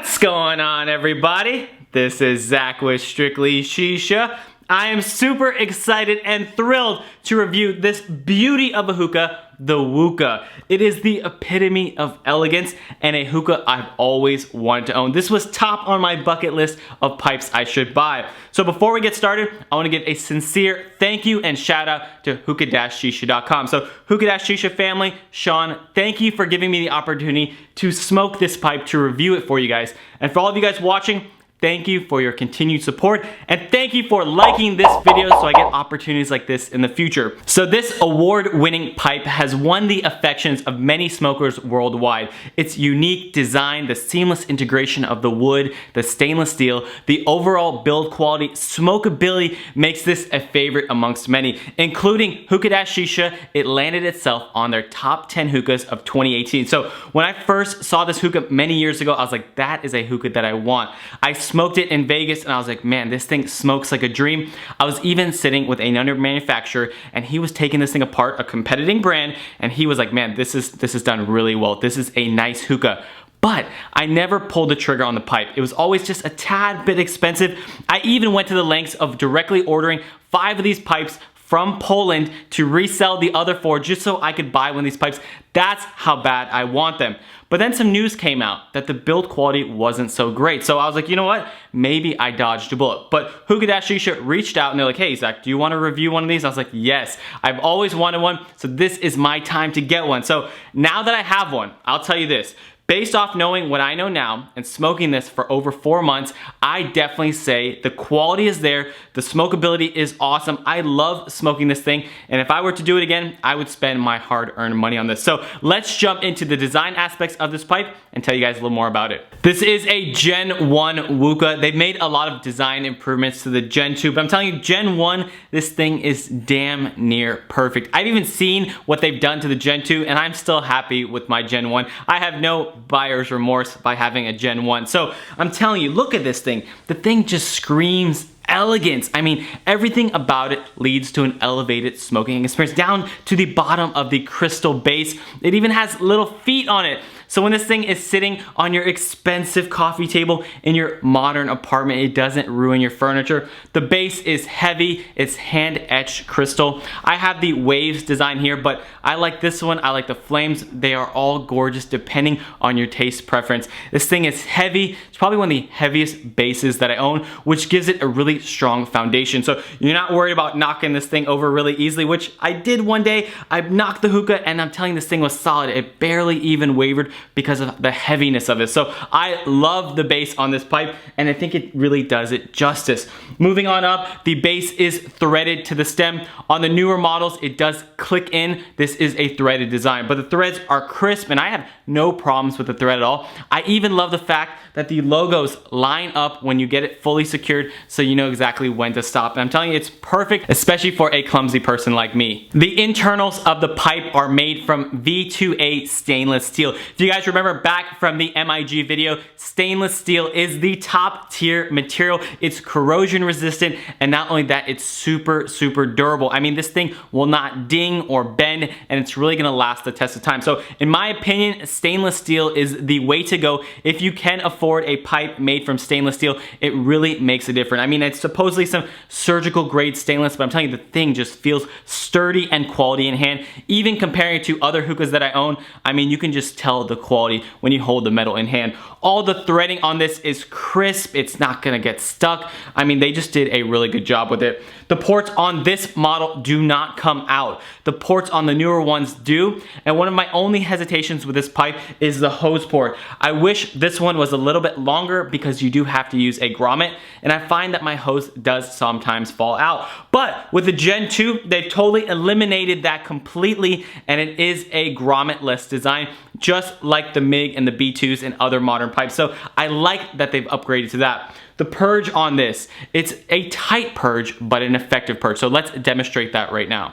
What's going on, everybody? This is Zach with Strictly Shisha. I am super excited and thrilled to review this beauty of a hookah, the WOOKAH. It is the epitome of elegance and a hookah I've always wanted to own. This was top on my bucket list of pipes I should buy. So before we get started, I want to give a sincere thank you and shout out to hookah-shisha.com. So Hookah-Shisha family, Sean, thank you for giving me the opportunity to smoke this pipe, to review it for you guys. And for all of you guys watching, thank you for your continued support, and thank you for liking this video so I get opportunities like this in the future. So this award-winning pipe has won the affections of many smokers worldwide. Its unique design, the seamless integration of the wood, the stainless steel, the overall build quality, smokability makes this a favorite amongst many, including Hookah-Shisha. It landed itself on their top 10 hookahs of 2018. So when I first saw this hookah many years ago, I was like, that is a hookah that I want. I smoked it in Vegas and I was like, man, this thing smokes like a dream. I was even sitting with another manufacturer and he was taking this thing apart, a competing brand, and he was like, man, this is done really well. This is a nice hookah. But I never pulled the trigger on the pipe. It was always just a tad bit expensive. I even went to the lengths of directly ordering 5 of these pipes from Poland to resell the other 4 just so I could buy one of these pipes. That's how bad I want them. But then some news came out that the build quality wasn't so great. So I was like, you know what? Maybe I dodged a bullet. But Hookah-Shisha reached out and they're like, hey Zach, do you want to review one of these? I was like, yes, I've always wanted one. So this is my time to get one. So now that I have one, I'll tell you this. Based off knowing what I know now and smoking this for over 4 months, I definitely say the quality is there, the smokability is awesome. I love smoking this thing, and if I were to do it again, I would spend my hard-earned money on this. So let's jump into the design aspects of this pipe and tell you guys a little more about it. This is a Gen 1 WOOKAH. They've made a lot of design improvements to the Gen 2, but I'm telling you, Gen 1, this thing is damn near perfect. I've even seen what they've done to the Gen 2, and I'm still happy with my Gen 1. I have no buyer's remorse by having a Gen 1. So I'm telling you, look at this thing. The thing just screams elegance. I mean, everything about it leads to an elevated smoking experience down to the bottom of the crystal base. It even has little feet on it. So when this thing is sitting on your expensive coffee table in your modern apartment, it doesn't ruin your furniture. The base is heavy, it's hand-etched crystal. I have the waves design here, but I like this one, I like the flames. They are all gorgeous depending on your taste preference. This thing is heavy. It's probably one of the heaviest bases that I own, which gives it a really strong foundation. So you're not worried about knocking this thing over really easily, which I did one day. I knocked the hookah and I'm telling you, this thing was solid. It barely even wavered because of the heaviness of it. So I love the base on this pipe and I think it really does it justice. Moving on up, the base is threaded to the stem. On the newer models, it does click in. This is a threaded design, but the threads are crisp and I have no problems with the thread at all. I even love the fact that the logos line up when you get it fully secured so you know exactly when to stop. And I'm telling you, it's perfect, especially for a clumsy person like me. The internals of the pipe are made from V2A stainless steel. If you guys remember back from the MIG video, stainless steel is the top tier material. It's corrosion resistant, and not only that, it's super durable. I mean, this thing will not ding or bend, and it's really gonna last the test of time. So in my opinion, stainless steel is the way to go. If you can afford a pipe made from stainless steel, it really makes a difference. I mean, it's supposedly some surgical grade stainless, but I'm telling you, the thing just feels sturdy and quality in hand. Even comparing it to other hookahs that I own, I mean, you can just tell the quality when you hold the metal in hand. All the threading on this is crisp. It's not gonna get stuck. I mean, they just did a really good job with it. The ports on this model do not come out. The ports on the newer ones do, and one of my only hesitations with this pipe is the hose port. I wish this one was a little bit longer because you do have to use a grommet, and I find that my hose does sometimes fall out. But with the Gen 2, they've totally eliminated that completely, and it is a grommet-less design, just like the MIG and the B2s and other modern pipes. So I like that they've upgraded to that. The purge on this, it's a tight purge, but an effective purge. So let's demonstrate that right now.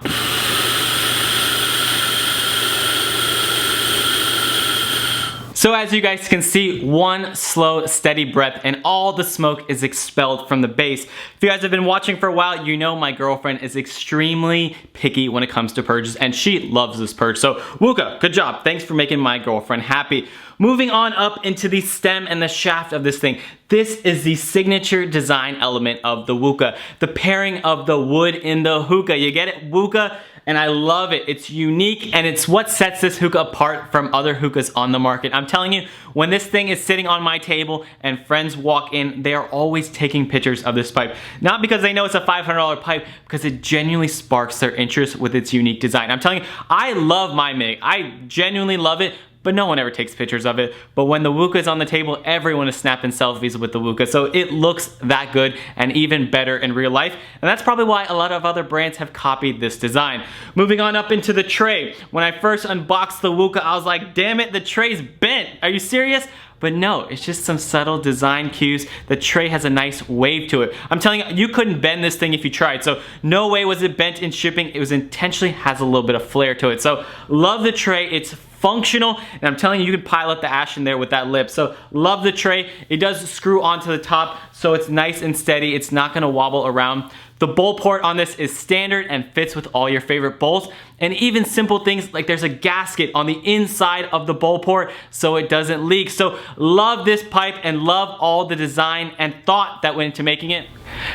So as you guys can see, one slow, steady breath and all the smoke is expelled from the base. If you guys have been watching for a while, you know my girlfriend is extremely picky when it comes to purges and she loves this purge. So WOOKAH, good job. Thanks for making my girlfriend happy. moving on up into the stem and the shaft of this thing. This is the signature design element of the WOOKAH. The pairing of the wood in the hookah. You get it? WOOKAH. And I love it. It's unique and it's what sets this hookah apart from other hookahs on the market. I'm telling you, when this thing is sitting on my table and friends walk in, they are always taking pictures of this pipe. Not because they know it's a $500 pipe, because it genuinely sparks their interest with its unique design. I'm telling you, I love my MIG. I genuinely love it. But no one ever takes pictures of it. But when the WOOKAH is on the table, everyone is snapping selfies with the WOOKAH. So it looks that good and even better in real life. And that's probably why a lot of other brands have copied this design. Moving on up into the tray. When I first unboxed the WOOKAH, I was like, damn it, the tray's bent. Are you serious? But no, it's just some subtle design cues. The tray has a nice wave to it. I'm telling you, you couldn't bend this thing if you tried. So no way was it bent in shipping. It was intentionally has a little bit of flair to it. So love the tray. It's functional, and I'm telling you, you can pile up the ash in there with that lip. So love the tray. It does screw onto the top, so it's nice and steady. It's not gonna wobble around. The bowl port on this is standard and fits with all your favorite bowls. And even simple things like there's a gasket on the inside of the bowl port so it doesn't leak. So love this pipe and love all the design and thought that went into making it.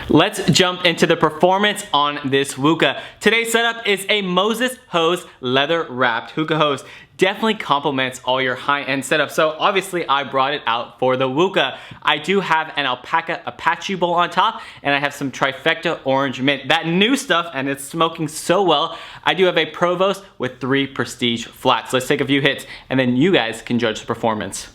Let's jump into the performance on this WOOKAH. Today's setup is a Moses hose leather wrapped hookah hose. Definitely complements all your high-end setup. So obviously I brought it out for the WOOKAH. I do have an alpaca Apache bowl on top, and I have some trifecta orange mint. That new stuff, and it's smoking so well. I do have a Provost with 3 Prestige flats. Let's take a few hits, and then you guys can judge the performance.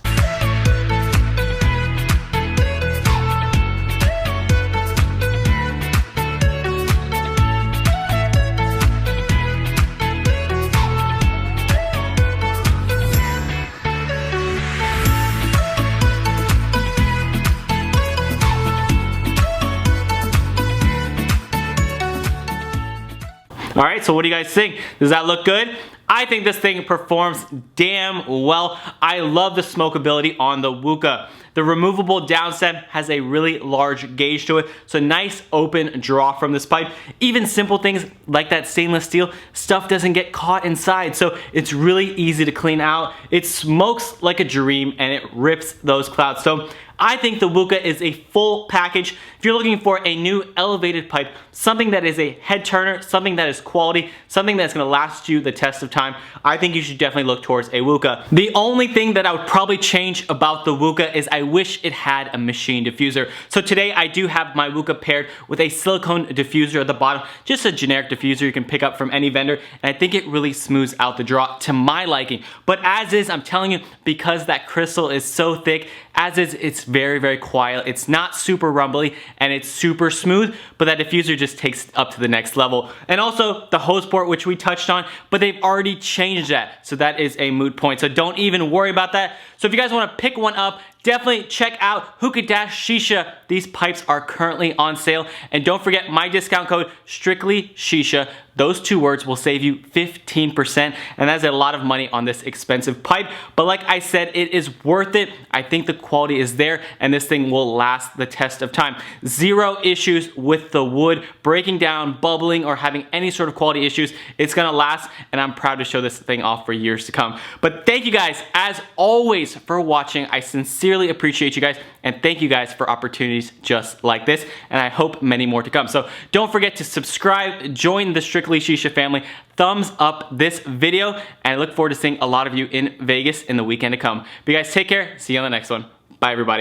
All right, so what do you guys think? Does that look good? I think this thing performs damn well. I love the smokability on the WOOKAH. The removable downstem has a really large gauge to it, so nice open draw from this pipe. Even simple things like that stainless steel, stuff doesn't get caught inside, so it's really easy to clean out. It smokes like a dream and it rips those clouds. So I think the WOOKAH is a full package. If you're looking for a new elevated pipe, something that is a head turner, something that is quality, something that's gonna last you the test of time, I think you should definitely look towards a WOOKAH. The only thing that I would probably change about the WOOKAH is I wish it had a machine diffuser. So today I do have my WOOKAH paired with a silicone diffuser at the bottom, just a generic diffuser you can pick up from any vendor, and I think it really smooths out the draw to my liking. But as is, I'm telling you, because that crystal is so thick, as is, it's very, very quiet. It's not super rumbly and it's super smooth, but that diffuser just takes it up to the next level. And also the hose port, which we touched on, but they've already changed that. So that is a moot point. So don't even worry about that. So if you guys want to pick one up, definitely check out Hookah-SHISHA. These pipes are currently on sale. And don't forget my discount code, StrictlyShisha. Those 2 words will save you 15%, and that's a lot of money on this expensive pipe. But like I said, it is worth it. I think the quality is there, and this thing will last the test of time. 0 issues with the wood breaking down, bubbling, or having any sort of quality issues. It's gonna last, and I'm proud to show this thing off for years to come. But thank you guys, as always, for watching. I sincerely appreciate you guys, and thank you guys for opportunities just like this, and I hope many more to come. So don't forget to subscribe, join the StrictlyShisha family, thumbs up this video, and I look forward to seeing a lot of you in Vegas in the weekend to come. But you guys take care, see you on the next one. Bye everybody.